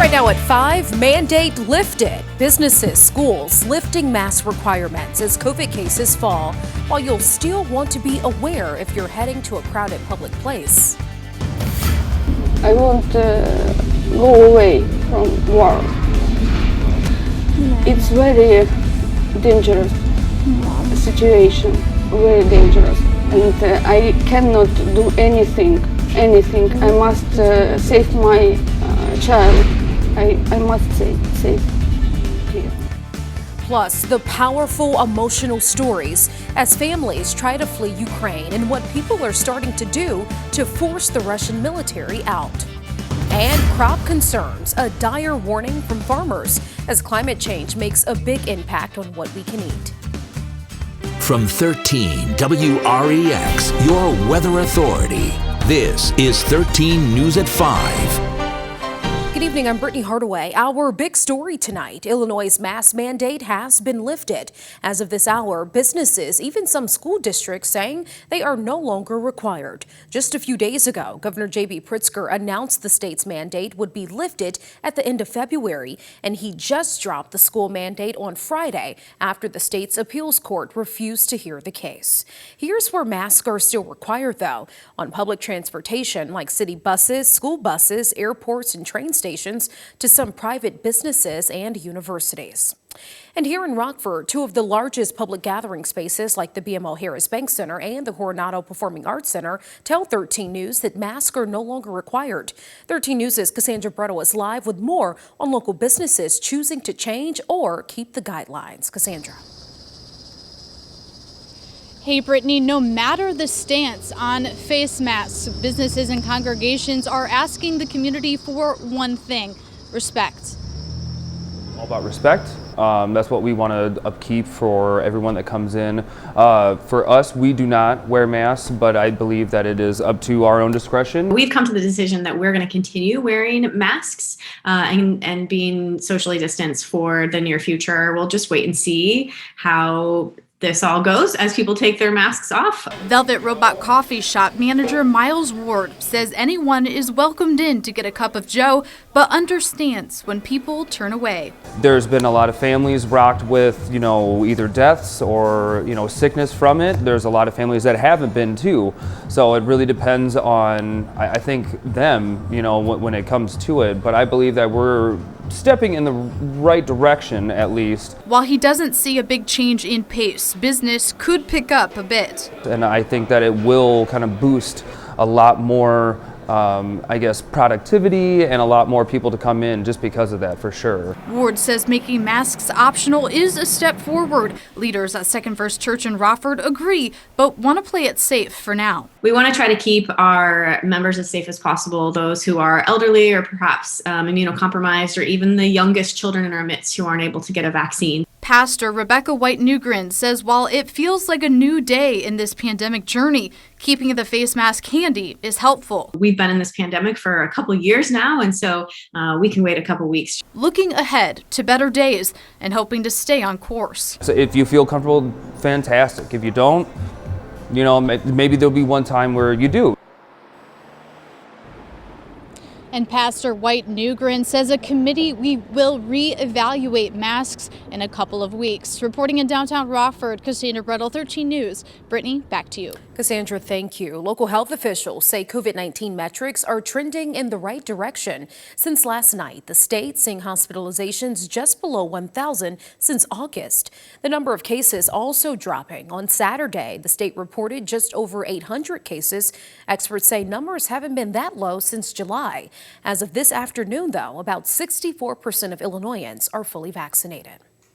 Right now at 5, mandate lifted. Businesses, schools lifting mask requirements as COVID cases fall, while you'll still want to be aware if you're heading to a crowded public place. I won't go away from war. It's very dangerous situation, very dangerous, and I cannot do anything. I must save my child. I must save here. Plus, the powerful emotional stories as families try to flee Ukraine and what people are starting to do to force the Russian military out. And crop concerns, a dire warning from farmers as climate change makes a big impact on what we can eat. From 13 WREX, your weather authority. This is 13 News at 5. Good evening, I'm Brittany Hardaway. Our big story tonight, Illinois' mask mandate has been lifted. As of this hour, businesses, even some school districts saying they are no longer required. Just a few days ago, Governor J.B. Pritzker announced the state's mandate would be lifted at the end of February, and he just dropped the school mandate on Friday after the state's appeals court refused to hear the case. Here's where masks are still required, though, on public transportation like city buses, school buses, airports, and train stations to some private businesses and universities. And here in Rockford, two of the largest public gathering spaces like the BMO Harris Bank Center and the Coronado Performing Arts Center tell 13 News that masks are no longer required. 13 News' Cassandra Brettel is live with more on local businesses choosing to change or keep the guidelines. Cassandra. Hey, Brittany, no matter the stance on face masks, businesses and congregations are asking the community for one thing: respect. All about respect. That's what we want to upkeep for everyone that comes in. For us, we do not wear masks, but I believe that it is up to our own discretion. We've come to the decision that we're going to continue wearing masks and being socially distanced for the near future. We'll just wait and see how this all goes as people take their masks off. Velvet Robot Coffee Shop manager Miles Ward says anyone is welcomed in to get a cup of joe, but understands when people turn away. There's been a lot of families rocked with, either deaths or, sickness from it. There's a lot of families that haven't been too. So it really depends on, I think, them, when it comes to it. But I believe that we're stepping in the right direction, at least. While he doesn't see a big change in pace, business could pick up a bit. And I think that it will kind of boost a lot more productivity and a lot more people to come in just because of that, for sure. Ward says making masks optional is a step forward. Leaders at Second First Church in Rockford agree, but want to play it safe for now. We want to try to keep our members as safe as possible, those who are elderly or perhaps immunocompromised, or even the youngest children in our midst who aren't able to get a vaccine. Pastor Rebecca White Newgren says while it feels like a new day in this pandemic journey, keeping the face mask handy is helpful. We've been in this pandemic for a couple years now, and so we can wait a couple weeks. Looking ahead to better days and hoping to stay on course. So if you feel comfortable, fantastic. If you don't, maybe there'll be one time where you do. And Pastor White Newgren says a committee will reevaluate masks in a couple of weeks. Reporting in downtown Rockford, Cassandra Brettel, 13 News. Brittany, back to you. Cassandra, thank you. Local health officials say COVID-19 metrics are trending in the right direction. Since last night, the state seeing hospitalizations just below 1,000 since August. The number of cases also dropping. On Saturday, the state reported just over 800 cases. Experts say numbers haven't been that low since July. As of this afternoon, though, about 64% of Illinoisans are fully vaccinated.